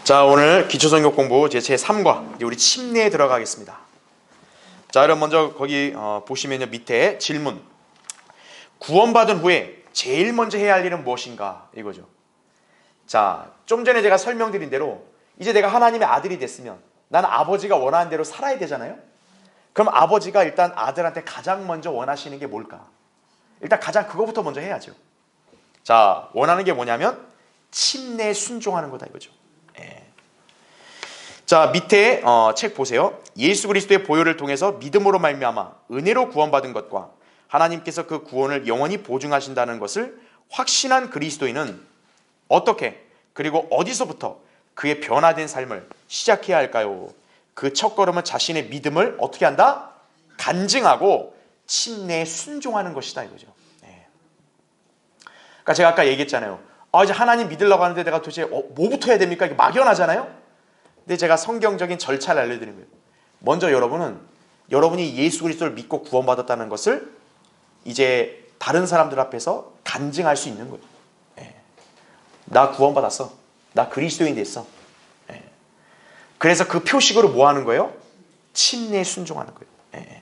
자, 오늘 기초성경 공부 제3과 우리 침례에 들어가겠습니다. 자, 그럼 먼저 거기 보시면 밑에 질문. 구원받은 후에 제일 먼저 해야 할 일은 무엇인가? 이거죠. 자, 좀 전에 제가 설명드린 대로 이제 내가 하나님의 아들이 됐으면 나는 아버지가 원하는 대로 살아야 되잖아요. 그럼 아버지가 일단 아들한테 가장 먼저 원하시는 게 뭘까? 일단 가장 그거부터 먼저 해야죠. 자, 원하는 게 뭐냐면 침례에 순종하는 거다 이거죠. 자, 밑에 책 보세요. 예수 그리스도의 보혈을 통해서 믿음으로 말미암아 은혜로 구원받은 것과 하나님께서 그 구원을 영원히 보증하신다는 것을 확신한 그리스도인은 어떻게 그리고 어디서부터 그의 변화된 삶을 시작해야 할까요? 그 첫걸음은 자신의 믿음을 어떻게 한다? 간증하고 침례에 순종하는 것이다 이거죠. 그러니까 제가 아까 얘기했잖아요. 이제 하나님 믿으려고 하는데 내가 도대체 뭐부터 해야 됩니까? 이게 막연하잖아요. 근데 제가 성경적인 절차를 알려드린 거예요. 먼저 여러분이 예수 그리스도를 믿고 구원받았다는 것을 이제 다른 사람들 앞에서 간증할 수 있는 거예요. 나 구원받았어. 나 그리스도인 됐어. 그래서 그 표식으로 뭐 하는 거예요? 침례에 순종하는 거예요.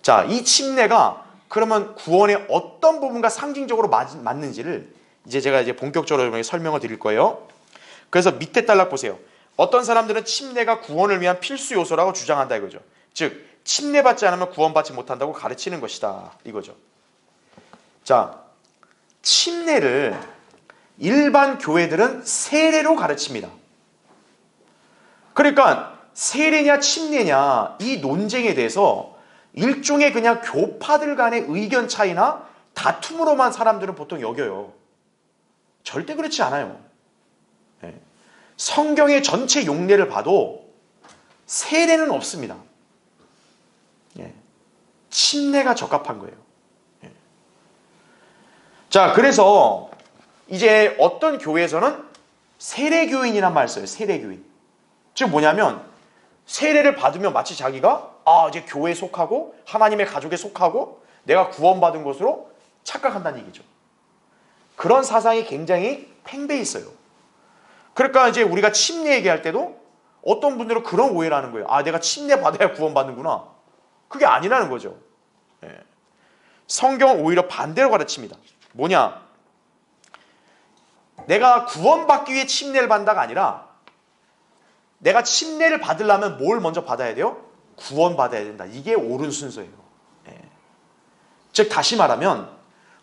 자, 이 침례가 그러면 구원의 어떤 부분과 상징적으로 맞는지를 제가 본격적으로 여러분에게 설명을 드릴 거예요. 그래서 밑에 단락 보세요. 어떤 사람들은 침례가 구원을 위한 필수 요소라고 주장한다 이거죠. 즉 침례받지 않으면 구원받지 못한다고 가르치는 것이다 이거죠. 자, 침례를 일반 교회들은 세례로 가르칩니다. 그러니까 세례냐 침례냐 이 논쟁에 대해서 일종의 그냥 교파들 간의 의견 차이나 다툼으로만 사람들은 보통 여겨요. 절대 그렇지 않아요. 성경의 전체 용례를 봐도 세례는 없습니다. 침례가 적합한 거예요. 자, 그래서 이제 어떤 교회에서는 세례교인이란 말을 써요. 세례교인. 즉 뭐냐면 세례를 받으면 마치 자기가 이제 교회에 속하고 하나님의 가족에 속하고 내가 구원받은 것으로 착각한다는 얘기죠. 그런 사상이 굉장히 팽배해 있어요. 그러니까 이제 우리가 침례 얘기할 때도 어떤 분들은 그런 오해를 하는 거예요. 내가 침례 받아야 구원받는구나. 그게 아니라는 거죠. 성경은 오히려 반대로 가르칩니다. 뭐냐? 내가 구원받기 위해 침례를 받는다가 아니라 내가 침례를 받으려면 뭘 먼저 받아야 돼요? 구원받아야 된다. 이게 옳은 순서예요. 즉 다시 말하면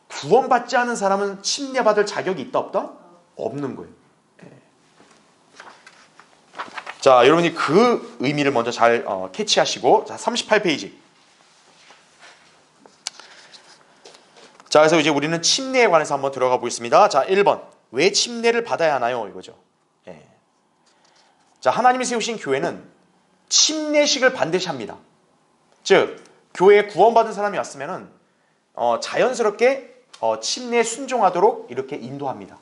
구원받지 않은 사람은 침례 받을 자격이 있다 없다? 없는 거예요. 자, 여러분이 그 의미를 먼저 잘 캐치하시고, 자, 38페이지. 자, 그래서 이제 우리는 침례에 관해서 한번 들어가 보겠습니다. 자, 1번. 왜 침례를 받아야 하나요? 이거죠. 자, 하나님이 세우신 교회는 침례식을 반드시 합니다. 즉, 교회에 구원받은 사람이 왔으면은 자연스럽게 침례에 순종하도록 이렇게 인도합니다.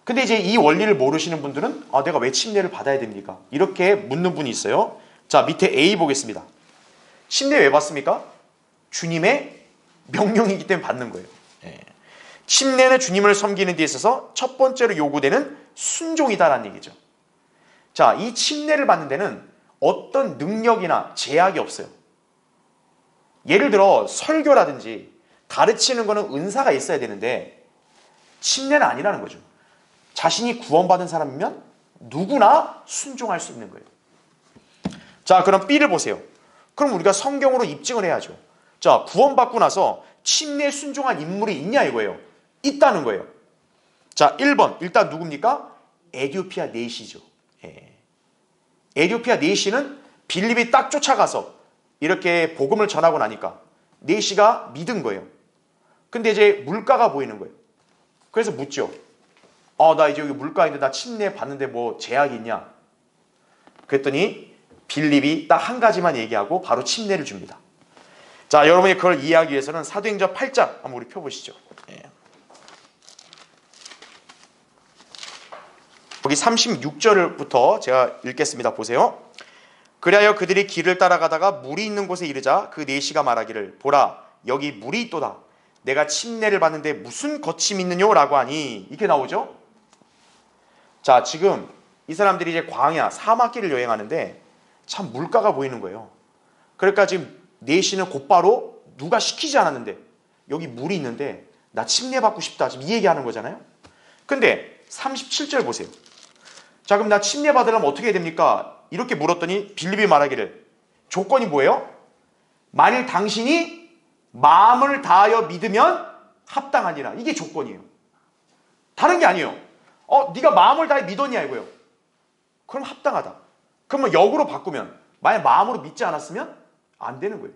근데 이제 이 원리를 모르시는 분들은 내가 왜 침례를 받아야 됩니까? 이렇게 묻는 분이 있어요. 자, 밑에 A 보겠습니다. 침례 왜 받습니까? 주님의 명령이기 때문에 받는 거예요. 침례는 주님을 섬기는 데 있어서 첫 번째로 요구되는 순종이다라는 얘기죠. 자, 이 침례를 받는 데는 어떤 능력이나 제약이 없어요. 예를 들어 설교라든지 가르치는 거는 은사가 있어야 되는데 침례는 아니라는 거죠. 자신이 구원받은 사람이면 누구나 순종할 수 있는 거예요. 자, 그럼 B를 보세요. 그럼 우리가 성경으로 입증을 해야죠. 자, 구원받고 나서 침례에 순종한 인물이 있냐 이거예요. 있다는 거예요. 자, 1번 일단 누굽니까? 에디오피아 네시죠. 에디오피아 네시는 빌립이 딱 쫓아가서 이렇게 복음을 전하고 나니까 네시가 믿은 거예요. 근데 이제 물가가 보이는 거예요. 그래서 묻죠. 나 이제 여기 물가인데 나 침례 받는데 뭐 제약이 있냐? 그랬더니 빌립이 딱 한 가지만 얘기하고 바로 침례를 줍니다. 자, 여러분이 그걸 이해하기 위해서는 사도행전 8장 한번 우리 펴보시죠. 거기 36절부터 제가 읽겠습니다. 보세요. 그리하여 그들이 길을 따라가다가 물이 있는 곳에 이르자 그 네시가 말하기를 보라 여기 물이 있도다. 내가 침례를 받는데 무슨 거침이 있느뇨? 라고 하니 이렇게 나오죠. 자, 지금 이 사람들이 이제 광야, 사막길을 여행하는데 참 물가가 보이는 거예요. 그러니까 지금 내시는 곧바로 누가 시키지 않았는데 여기 물이 있는데 나 침례받고 싶다. 지금 이 얘기하는 거잖아요. 근데 37절 보세요. 자, 그럼 나 침례받으려면 어떻게 해야 됩니까? 이렇게 물었더니 빌립이 말하기를 조건이 뭐예요? 만일 당신이 마음을 다하여 믿으면 합당하니라. 이게 조건이에요. 다른 게 아니에요. 네가 마음을 다해 믿었냐 이거예요. 그럼 합당하다. 그러면 역으로 바꾸면 만약 마음으로 믿지 않았으면 안 되는 거예요.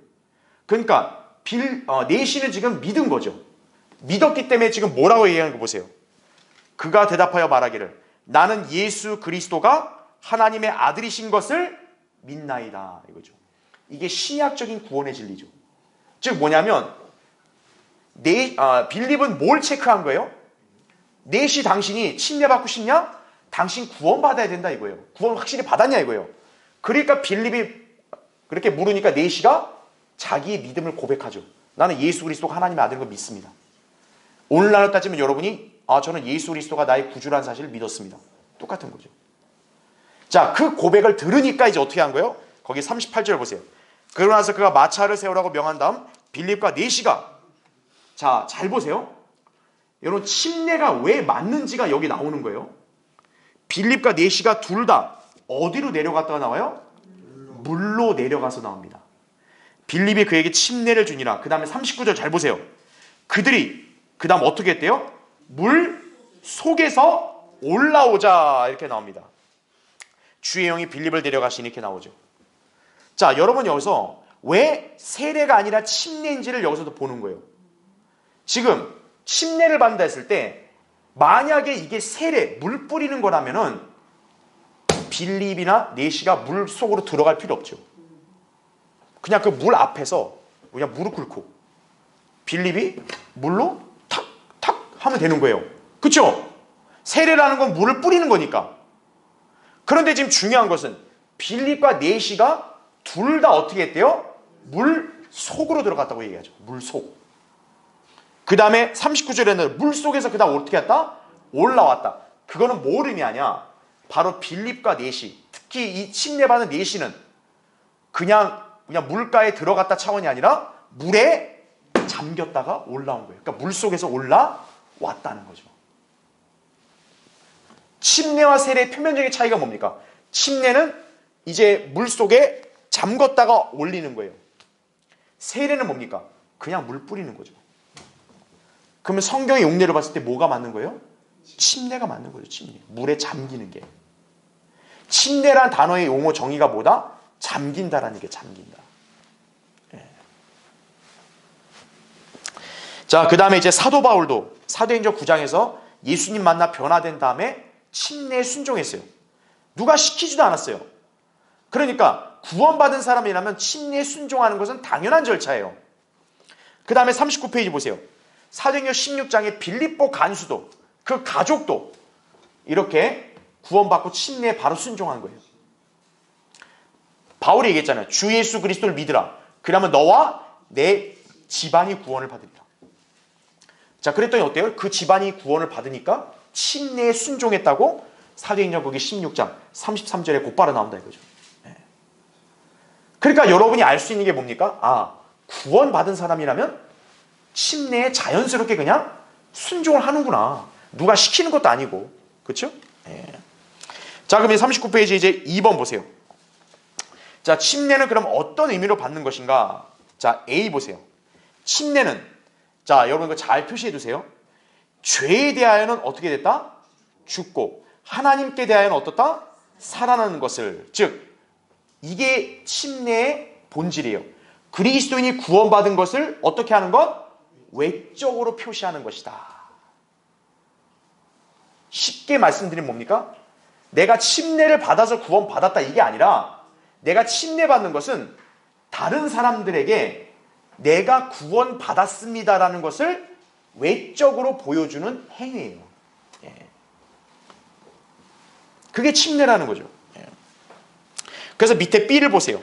그러니까 내시는 지금 믿은 거죠. 믿었기 때문에 지금 뭐라고 얘기하는 거 보세요. 그가 대답하여 말하기를 나는 예수 그리스도가 하나님의 아들이신 것을 믿나이다 이거죠. 이게 신약적인 구원의 진리죠. 즉 뭐냐면 빌립은 뭘 체크한 거예요? 내시 당신이 침례받고 싶냐? 당신 구원받아야 된다 이거예요. 구원 확실히 받았냐 이거예요. 그러니까 빌립이 그렇게 물으니까 내시가 자기의 믿음을 고백하죠. 나는 예수 그리스도가 하나님의 아들인 걸 믿습니다. 오늘날로 따지면 여러분이 저는 예수 그리스도가 나의 구주라는 사실을 믿었습니다. 똑같은 거죠. 자, 그 고백을 들으니까 이제 어떻게 한 거예요? 거기 38절 보세요. 그러고 나서 그가 마차를 세우라고 명한 다음 빌립과 내시가 자, 잘 보세요. 여러분 침례가 왜 맞는지가 여기 나오는 거예요. 빌립과 내시가 둘 다 어디로 내려갔다가 나와요? 물로 내려가서 나옵니다. 빌립이 그에게 침례를 주니라. 그 다음에 39절 잘 보세요. 그들이 그 다음 어떻게 했대요? 물 속에서 올라오자 이렇게 나옵니다. 주의 영이 빌립을 데려가시니 이렇게 나오죠. 자, 여러분 여기서 왜 세례가 아니라 침례인지를 여기서도 보는 거예요. 지금 침례를 받는다 했을 때 만약에 이게 세례, 물 뿌리는 거라면은 빌립이나 내시가 물 속으로 들어갈 필요 없죠. 그냥 그 물 앞에서 그냥 무릎 꿇고 빌립이 물로 탁탁 하면 되는 거예요. 그렇죠? 세례라는 건 물을 뿌리는 거니까. 그런데 지금 중요한 것은 빌립과 내시가 둘 다 어떻게 했대요? 물 속으로 들어갔다고 얘기하죠. 물 속. 그 다음에 39절에는 물 속에서 그 다음 어떻게 했다? 올라왔다. 그거는 뭘 의미하냐? 바로 빌립과 내시, 특히 이 침례받은 내시는 그냥 물가에 들어갔다 차원이 아니라 물에 잠겼다가 올라온 거예요. 그러니까 물 속에서 올라왔다는 거죠. 침례와 세례의 표면적인 차이가 뭡니까? 침례는 이제 물 속에 잠궜다가 올리는 거예요. 세례는 뭡니까? 그냥 물 뿌리는 거죠. 그러면 성경의 용례를 봤을 때 뭐가 맞는 거예요? 침례가 맞는 거죠. 침례. 물에 잠기는 게. 침례란 단어의 용어 정의가 뭐다? 잠긴다라는 게 잠긴다. 예. 자, 그 다음에 이제 사도 바울도 사도행전 9장에서 예수님 만나 변화된 다음에 침례에 순종했어요. 누가 시키지도 않았어요. 그러니까 구원받은 사람이라면 침례에 순종하는 것은 당연한 절차예요. 그 다음에 39페이지 보세요. 사도행전 16장에 빌립보 간수도 그 가족도 이렇게 구원받고 침례에 바로 순종한 거예요. 바울이 얘기했잖아요. 주 예수 그리스도를 믿으라. 그러면 너와 내 집안이 구원을 받으리라. 자, 그랬더니 어때요? 그 집안이 구원을 받으니까 침례에 순종했다고 사도행전 거기 16장 33절에 곧바로 나온다 이거죠. 네. 그러니까 여러분이 알 수 있는 게 뭡니까? 구원받은 사람이라면 침례에 자연스럽게 그냥 순종을 하는구나. 누가 시키는 것도 아니고. 그렇죠? 네. 자, 그럼 39페이지 이제 2번 보세요. 자, 침례는 그럼 어떤 의미로 받는 것인가? 자, A 보세요. 침례는 자, 여러분 이거 잘 표시해 두세요. 죄에 대하여는 어떻게 됐다? 죽고 하나님께 대하여는 어떻다? 살아나는 것을. 즉 이게 침례의 본질이에요. 그리스도인이 구원받은 것을 어떻게 하는 것? 외적으로 표시하는 것이다. 쉽게 말씀드리면 뭡니까? 내가 침례를 받아서 구원받았다 이게 아니라 내가 침례받는 것은 다른 사람들에게 내가 구원받았습니다라는 것을 외적으로 보여주는 행위예요. 예. 그게 침례라는 거죠. 예. 그래서 밑에 B를 보세요.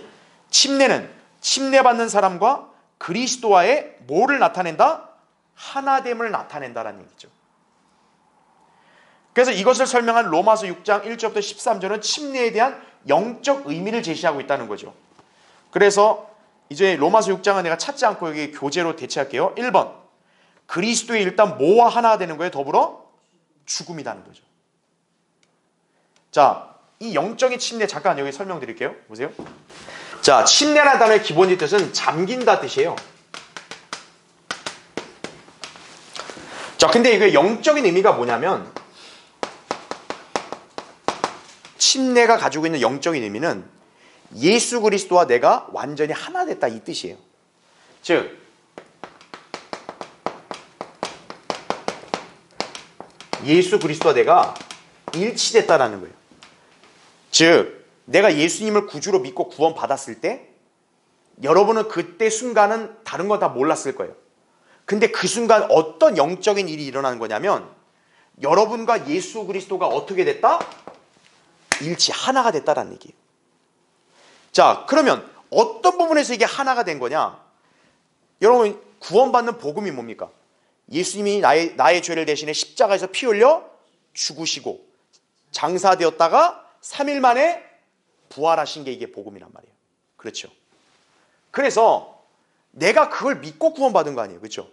침례는 침례받는 사람과 그리스도와의 뭐를 나타낸다? 하나됨을 나타낸다라는 얘기죠. 그래서 이것을 설명한 로마서 6장 1절부터 13절은 침례에 대한 영적 의미를 제시하고 있다는 거죠. 그래서 이제 로마서 6장은 내가 찾지 않고 여기 교재로 대체할게요. 1번, 그리스도에 일단 뭐와 하나 되는 거예요? 더불어 죽음이라는 거죠. 자, 이 영적인 침례 잠깐 여기 설명드릴게요. 보세요. 자, 침례라는 단어의 기본적 뜻은 잠긴다 뜻이에요. 자, 근데 이게 영적인 의미가 뭐냐면, 침례가 가지고 있는 영적인 의미는 예수 그리스도와 내가 완전히 하나 됐다 이 뜻이에요. 즉, 예수 그리스도와 내가 일치됐다라는 거예요. 즉, 내가 예수님을 구주로 믿고 구원받았을 때 여러분은 그때 순간은 다른 건 다 몰랐을 거예요. 근데 그 순간 어떤 영적인 일이 일어나는 거냐면 여러분과 예수 그리스도가 어떻게 됐다? 일치, 하나가 됐다라는 얘기예요. 자, 그러면 어떤 부분에서 이게 하나가 된 거냐? 여러분, 구원받는 복음이 뭡니까? 예수님이 나의 죄를 대신해 십자가에서 피 흘려 죽으시고 장사되었다가 3일 만에 부활하신 게 이게 복음이란 말이에요. 그렇죠? 그래서 내가 그걸 믿고 구원받은 거 아니에요. 그렇죠?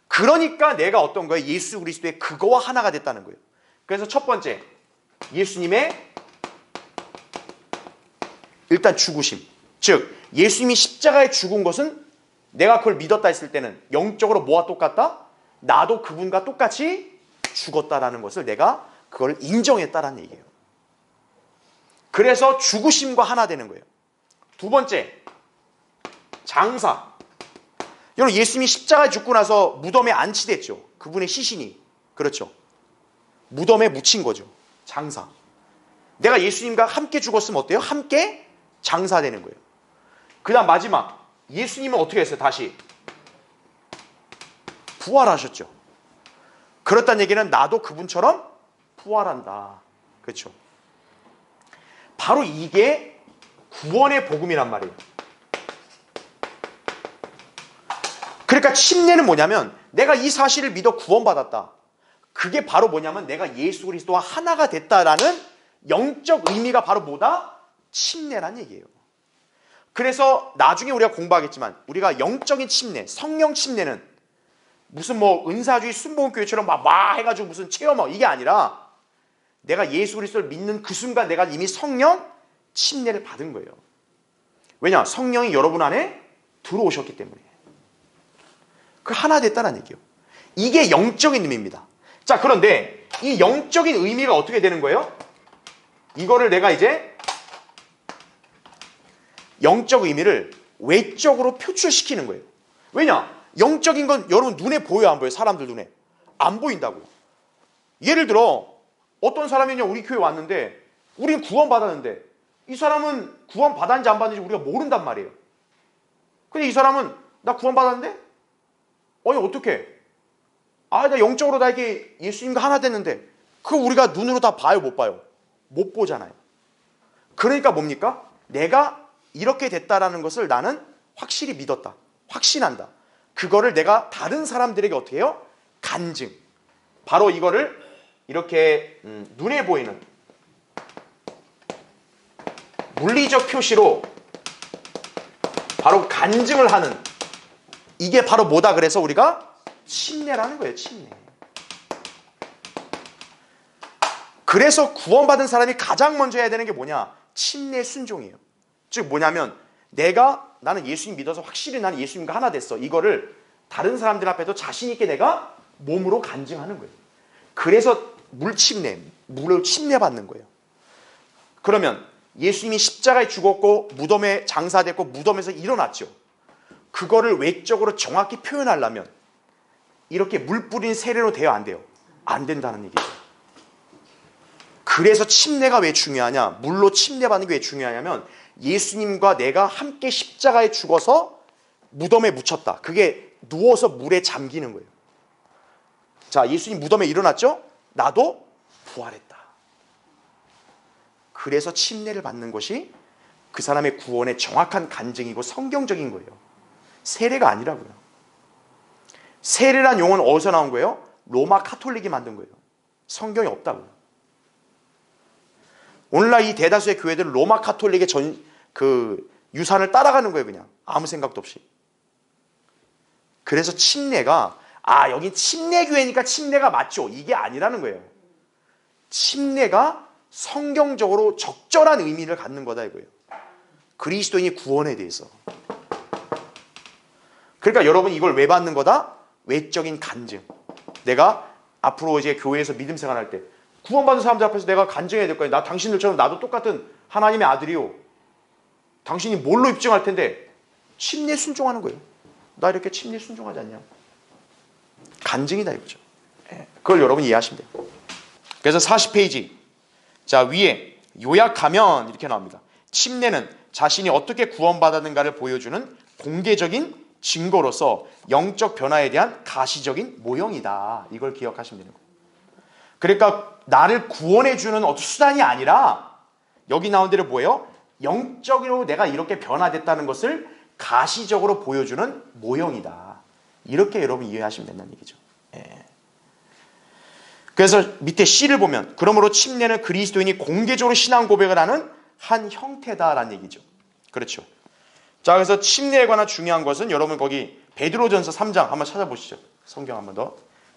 그러니까 내가 어떤 거예요? 예수 그리스도의 그거와 하나가 됐다는 거예요. 그래서 첫 번째, 예수님의 일단 죽으심. 즉, 예수님이 십자가에 죽은 것은 내가 그걸 믿었다 했을 때는 영적으로 뭐와 똑같다? 나도 그분과 똑같이 죽었다라는 것을 내가 그걸 인정했다라는 얘기예요. 그래서 죽으심과 하나 되는 거예요. 두 번째, 장사. 여러분, 예수님이 십자가에 죽고 나서 무덤에 안치됐죠. 그분의 시신이. 그렇죠. 무덤에 묻힌 거죠. 장사. 내가 예수님과 함께 죽었으면 어때요? 함께 장사되는 거예요. 그 다음 마지막, 예수님은 어떻게 했어요? 다시 부활하셨죠. 그렇다는 얘기는 나도 그분처럼 부활한다. 그렇죠. 바로 이게 구원의 복음이란 말이에요. 그러니까 침례는 뭐냐면 내가 이 사실을 믿어 구원받았다. 그게 바로 뭐냐면 내가 예수 그리스도와 하나가 됐다라는 영적 의미가 바로 뭐다? 침례란 얘기예요. 그래서 나중에 우리가 공부하겠지만 우리가 영적인 침례, 성령 침례는 무슨 뭐 은사주의 순복음교회처럼 막 해가지고 무슨 체험하고 이게 아니라 내가 예수 그리스도를 믿는 그 순간 내가 이미 성령 침례를 받은 거예요. 왜냐? 성령이 여러분 안에 들어오셨기 때문에. 그 하나 됐다는 얘기예요. 이게 영적인 의미입니다. 자, 그런데 이 영적인 의미가 어떻게 되는 거예요? 이거를 내가 이제 영적 의미를 외적으로 표출시키는 거예요. 왜냐? 영적인 건 여러분 눈에 보여요, 안 보여요? 사람들 눈에. 안 보인다고요. 예를 들어 어떤 사람이 우리 교회 왔는데 우리는 구원받았는데 이 사람은 구원받았는지 안 받았는지 우리가 모른단 말이에요. 근데 이 사람은 나 구원받았는데? 아니 어떡해? 나 영적으로 다 이렇게 예수님과 하나 됐는데 그거 우리가 눈으로 다 봐요, 못 봐요? 못 보잖아요. 그러니까 뭡니까? 내가 이렇게 됐다라는 것을 나는 확실히 믿었다. 확신한다. 그거를 내가 다른 사람들에게 어떻게 해요? 간증. 바로 이거를 이렇게 눈에 보이는 물리적 표시로 바로 간증을 하는 이게 바로 뭐다 그래서 우리가 침례라는 거예요. 침례. 그래서 구원받은 사람이 가장 먼저 해야 되는 게 뭐냐? 침례 순종이에요. 즉 뭐냐면 나는 예수님 믿어서 확실히 나는 예수님과 하나 됐어. 이거를 다른 사람들 앞에서 자신 있게 내가 몸으로 간증하는 거예요. 그래서 물을 침례받는 거예요. 그러면 예수님이 십자가에 죽었고 무덤에 장사됐고 무덤에서 일어났죠. 그거를 외적으로 정확히 표현하려면 이렇게 물 뿌린 세례로 돼요, 안 돼요? 안 된다는 얘기죠. 그래서 침례가 왜 중요하냐? 물로 침례받는 게 왜 중요하냐면 예수님과 내가 함께 십자가에 죽어서 무덤에 묻혔다. 그게 누워서 물에 잠기는 거예요. 자, 예수님 무덤에 일어났죠? 나도 부활했다. 그래서 침례를 받는 것이 그 사람의 구원의 정확한 간증이고 성경적인 거예요. 세례가 아니라고요. 세례란 용어는 어디서 나온 거예요? 로마 카톨릭이 만든 거예요. 성경에 없다고요. 오늘날 이 대다수의 교회들은 로마 카톨릭의 유산을 따라가는 거예요. 그냥 아무 생각도 없이. 그래서 침례가 여기 침례교회니까 침례가 맞죠. 이게 아니라는 거예요. 침례가 성경적으로 적절한 의미를 갖는 거다 이거예요. 그리스도인이 구원에 대해서. 그러니까 여러분 이걸 왜 받는 거다? 외적인 간증. 내가 앞으로 이제 교회에서 믿음 생활할 때 구원받은 사람들 앞에서 내가 간증해야 될 거예요. 나 당신들처럼 나도 똑같은 하나님의 아들이요. 당신이 뭘로 입증할 텐데 침례 순종하는 거예요. 나 이렇게 침례 순종하지 않냐? 간증이다 이거죠. 그걸 여러분이 이해하시면 돼요. 그래서 40페이지 자 위에 요약하면 이렇게 나옵니다. 침례는 자신이 어떻게 구원받았는가를 보여주는 공개적인 증거로서 영적 변화에 대한 가시적인 모형이다. 이걸 기억하시면 되는 거예요. 그러니까 나를 구원해 주는 어떤 수단이 아니라 여기 나온 대로 뭐예요? 영적으로 내가 이렇게 변화됐다는 것을 가시적으로 보여주는 모형이다. 이렇게 여러분 이해하시면 된다는 얘기죠. 그래서 밑에 C를 보면 그러므로 침례는 그리스도인이 공개적으로 신앙 고백을 하는 한 형태다라는 얘기죠. 그렇죠. 자, 그래서 침례에 관한 중요한 것은 여러분 거기 베드로전서 3장 한번 찾아보시죠. 성경 한번 더.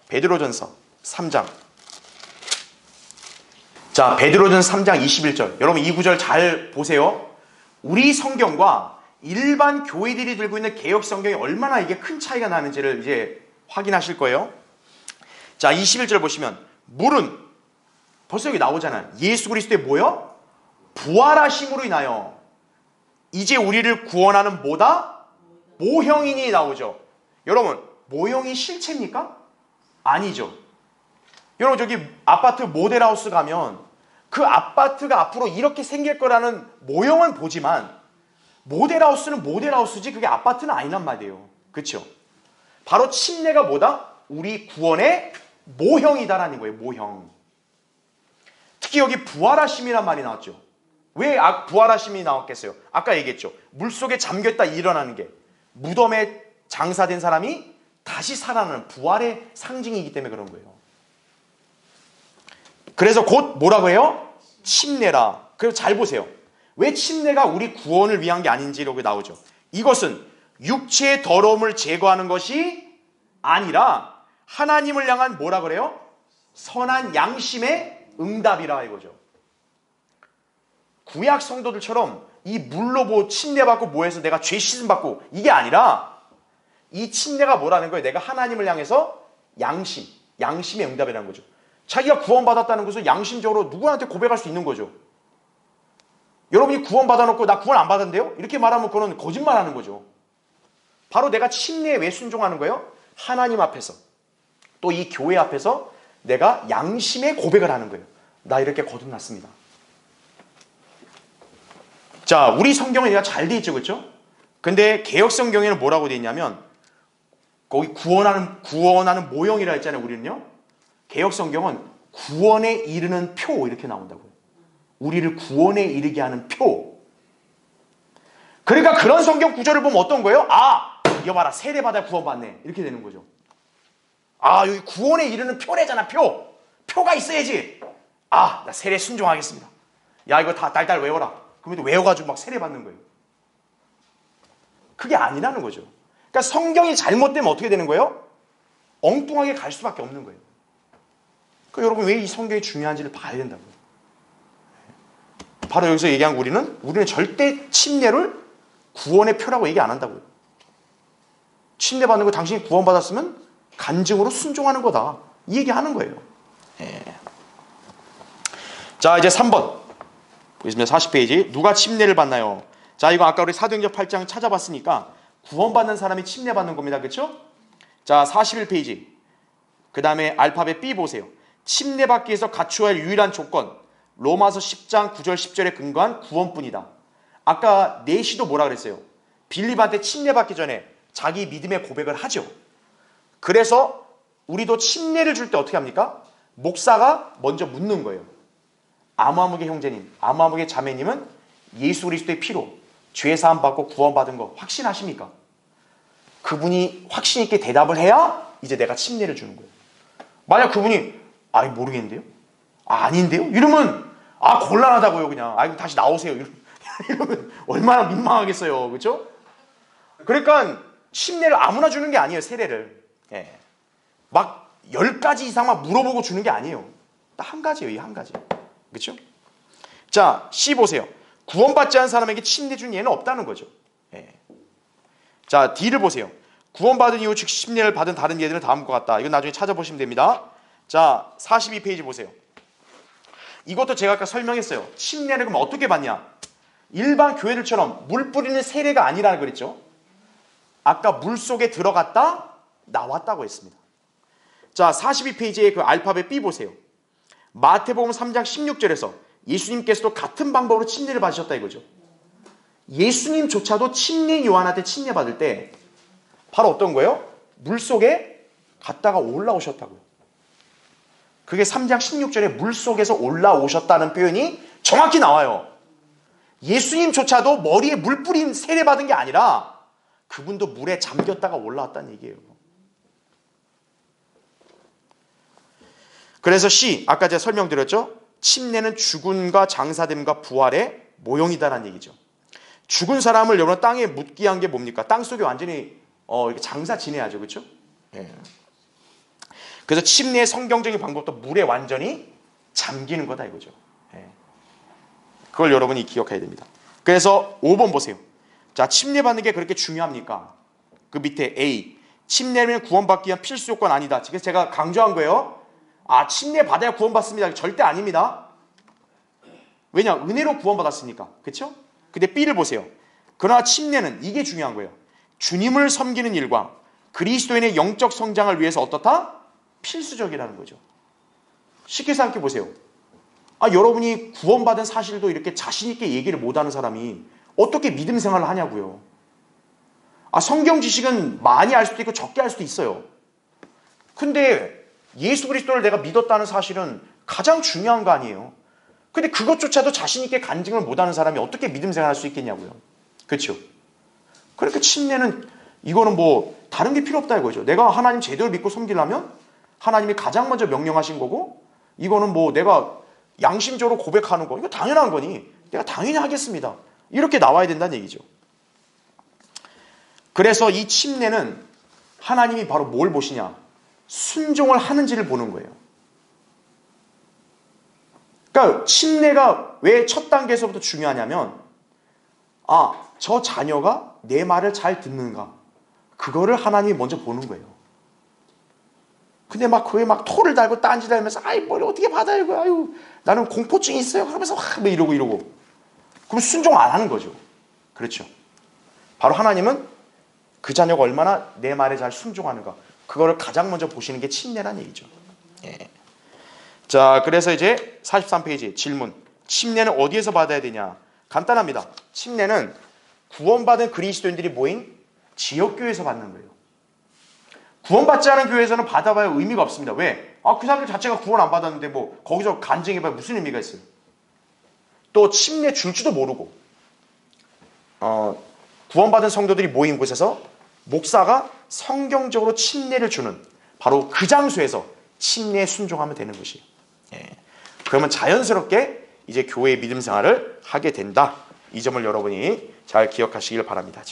베드로전서 3장. 자, 베드로전서 3장 21절. 여러분 이 구절 잘 보세요. 우리 성경과 일반 교회들이 들고 있는 개역 성경이 얼마나 이게 큰 차이가 나는지를 이제 확인하실 거예요. 자, 21절 보시면 물은 벌써 여기 나오잖아요. 예수 그리스도의 뭐요? 부활하심으로 인하여 이제 우리를 구원하는 뭐다? 모형이니 나오죠. 여러분 모형이 실체입니까? 아니죠. 여러분 저기 아파트 모델하우스 가면 그 아파트가 앞으로 이렇게 생길 거라는 모형은 보지만 모델하우스는 모델하우스지 그게 아파트는 아니란 말이에요. 그렇죠? 바로 침례가 뭐다? 우리 구원의 모형이다라는 거예요. 모형. 특히 여기 부활하심이란 말이 나왔죠. 왜 부활하심이 나왔겠어요? 아까 얘기했죠. 물속에 잠겼다 일어나는 게 무덤에 장사된 사람이 다시 살아나는 부활의 상징이기 때문에 그런 거예요. 그래서 곧 뭐라고 해요? 침례라. 그래서 잘 보세요. 왜 침례가 우리 구원을 위한 게 아닌지 이렇게 나오죠. 이것은 육체의 더러움을 제거하는 것이 아니라 하나님을 향한 뭐라 그래요? 선한 양심의 응답이라 이거죠. 구약 성도들처럼 이 물로 뭐 침례받고 뭐해서 내가 죄 씻음 받고 이게 아니라 이 침례가 뭐라는 거예요? 내가 하나님을 향해서 양심의 응답이라는 거죠. 자기가 구원받았다는 것을 양심적으로 누구한테 고백할 수 있는 거죠. 여러분이 구원받아놓고 나 구원 안 받았는데요? 이렇게 말하면 그건 거짓말하는 거죠. 바로 내가 침례에 왜 순종하는 거예요? 하나님 앞에서 또 이 교회 앞에서 내가 양심의 고백을 하는 거예요. 나 이렇게 거듭났습니다. 자, 우리 성경은 얘가 잘 돼 있죠, 그렇죠? 근데 개역 성경에는 뭐라고 돼 있냐면 거기 구원하는 모형이라 했잖아요, 우리는요. 개역 성경은 구원에 이르는 표 이렇게 나온다고요. 우리를 구원에 이르게 하는 표. 그러니까 그런 성경 구절을 보면 어떤 거예요? 이거 봐라, 세례받아 구원받네 이렇게 되는 거죠. 여기 구원에 이르는 표래잖아, 표. 표가 있어야지. 나 세례 순종하겠습니다. 야, 이거 다 딸딸 외워라. 그러면 외워가지고 막 세례 받는 거예요. 그게 아니라는 거죠. 그러니까 성경이 잘못되면 어떻게 되는 거예요? 엉뚱하게 갈 수밖에 없는 거예요. 그러니까 여러분 왜 이 성경이 중요한지를 봐야 된다고요. 바로 여기서 얘기한 우리는 절대 침례를 구원의 표라고 얘기 안 한다고요. 침례 받는 거 당신이 구원받았으면 간증으로 순종하는 거다. 이 얘기하는 거예요. 자, 이제 3번. 보시면 40페이지. 누가 침례를 받나요? 자, 이거 아까 우리 사도행전 8장 찾아봤으니까 구원받는 사람이 침례받는 겁니다. 그렇죠? 자, 41페이지. 그 다음에 알파벳 B 보세요. 침례받기 위해서 갖추어야 할 유일한 조건. 로마서 10장 9절 10절에 근거한 구원뿐이다. 아까 내시도 뭐라 그랬어요? 빌립한테 침례받기 전에 자기 믿음의 고백을 하죠. 그래서 우리도 침례를 줄 때 어떻게 합니까? 목사가 먼저 묻는 거예요. 아무아무개 형제님, 아무아무개 자매님은 예수 그리스도의 피로 죄 사함 받고 구원받은 거 확신하십니까? 그분이 확신 있게 대답을 해야 이제 내가 침례를 주는 거예요. 만약 그분이 아이 모르겠는데요? 아, 아닌데요? 이러면 아 곤란하다고요 그냥. 아이고 다시 나오세요. 이러면 얼마나 민망하겠어요. 그렇죠? 그러니까 침례를 아무나 주는 게 아니에요. 세례를. 예. 막 10가지 이상 막 물어보고 주는 게 아니에요. 딱 한 가지예요. 이 한 가지. 그렇죠? 자, C 보세요. 구원받지 않은 사람에게 침례 준 예는 없다는 거죠. 예. 자, D를 보세요. 구원받은 이후 즉 침례를 받은 다른 예들은 다음과 같다. 이건 나중에 찾아보시면 됩니다. 자, 42페이지 보세요. 이것도 제가 아까 설명했어요. 침례를 그럼 어떻게 받냐? 일반 교회들처럼 물 뿌리는 세례가 아니라고 그랬죠. 아까 물 속에 들어갔다 나왔다고 했습니다. 자, 42페이지에 그 알파벳 B 보세요. 마태복음 3장 16절에서 예수님께서도 같은 방법으로 침례를 받으셨다 이거죠. 예수님조차도 침례 요한한테 침례 받을 때 바로 어떤 거예요? 물 속에 갔다가 올라오셨다고요. 그게 3장 16절에 물 속에서 올라오셨다는 표현이 정확히 나와요. 예수님조차도 머리에 물 뿌린 세례 받은 게 아니라 그분도 물에 잠겼다가 올라왔다는 얘기예요. 그래서 C, 아까 제가 설명드렸죠? 침례는 죽음과 장사됨과 부활의 모형이다라는 얘기죠. 죽은 사람을 여러분 땅에 묻게 한 게 뭡니까? 땅 속에 완전히 이렇게 장사 지내야죠. 그렇죠? 예. 그래서 침례의 성경적인 방법도 물에 완전히 잠기는 거다 이거죠. 예. 그걸 여러분이 기억해야 됩니다. 그래서 5번 보세요. 자, 침례 받는 게 그렇게 중요합니까? 그 밑에 A, 침례는 구원받기 위한 필수 요건 아니다. 지금 제가 강조한 거예요. 아, 침례 받아야 구원받습니다. 절대 아닙니다. 왜냐? 은혜로 구원받았으니까. 그렇죠? 근데 B를 보세요. 그러나 침례는 이게 중요한 거예요. 주님을 섬기는 일과 그리스도인의 영적 성장을 위해서 어떻다? 필수적이라는 거죠. 쉽게 생각해 보세요. 아, 여러분이 구원받은 사실도 이렇게 자신 있게 얘기를 못하는 사람이 어떻게 믿음 생활을 하냐고요. 아, 성경 지식은 많이 알 수도 있고 적게 알 수도 있어요. 근데 예수 그리스도를 내가 믿었다는 사실은 가장 중요한 거 아니에요. 근데 그것조차도 자신 있게 간증을 못하는 사람이 어떻게 믿음 생활할 수 있겠냐고요. 그렇죠? 그러니까 침례는 이거는 뭐 다른 게 필요 없다 이거죠. 내가 하나님 제대로 믿고 섬기려면 하나님이 가장 먼저 명령하신 거고, 이거는 뭐 내가 양심적으로 고백하는 거, 이거 당연한 거니 내가 당연히 하겠습니다. 이렇게 나와야 된다는 얘기죠. 그래서 이 침례는 하나님이 바로 뭘 보시냐? 순종을 하는지를 보는 거예요. 그러니까 침례가 왜 첫 단계에서부터 중요하냐면, 아, 저 자녀가 내 말을 잘 듣는가, 그거를 하나님이 먼저 보는 거예요. 근데 막 그에 막 토를 달고 딴지 달면서 아이 뭘 어떻게 받아요 이거, 아유 나는 공포증이 있어요 하면서 막 이러고 그럼 순종 안 하는 거죠. 그렇죠? 바로 하나님은 그 자녀가 얼마나 내 말에 잘 순종하는가, 그거를 가장 먼저 보시는 게 침례란 얘기죠. 예. 자, 그래서 이제 43페이지 질문. 침례는 어디에서 받아야 되냐? 간단합니다. 침례는 구원받은 그리스도인들이 모인 지역교회에서 받는 거예요. 구원받지 않은 교회에서는 받아봐야 의미가 없습니다. 왜? 아, 그 사람들 자체가 구원 안 받았는데 뭐 거기서 간증해봐야 무슨 의미가 있어요? 또 침례 줄지도 모르고 구원받은 성도들이 모인 곳에서 목사가 성경적으로 침례를 주는 바로 그 장소에서 침례에 순종하면 되는 것이에요. 예. 그러면 자연스럽게 이제 교회의 믿음 생활을 하게 된다. 이 점을 여러분이 잘 기억하시길 바랍니다.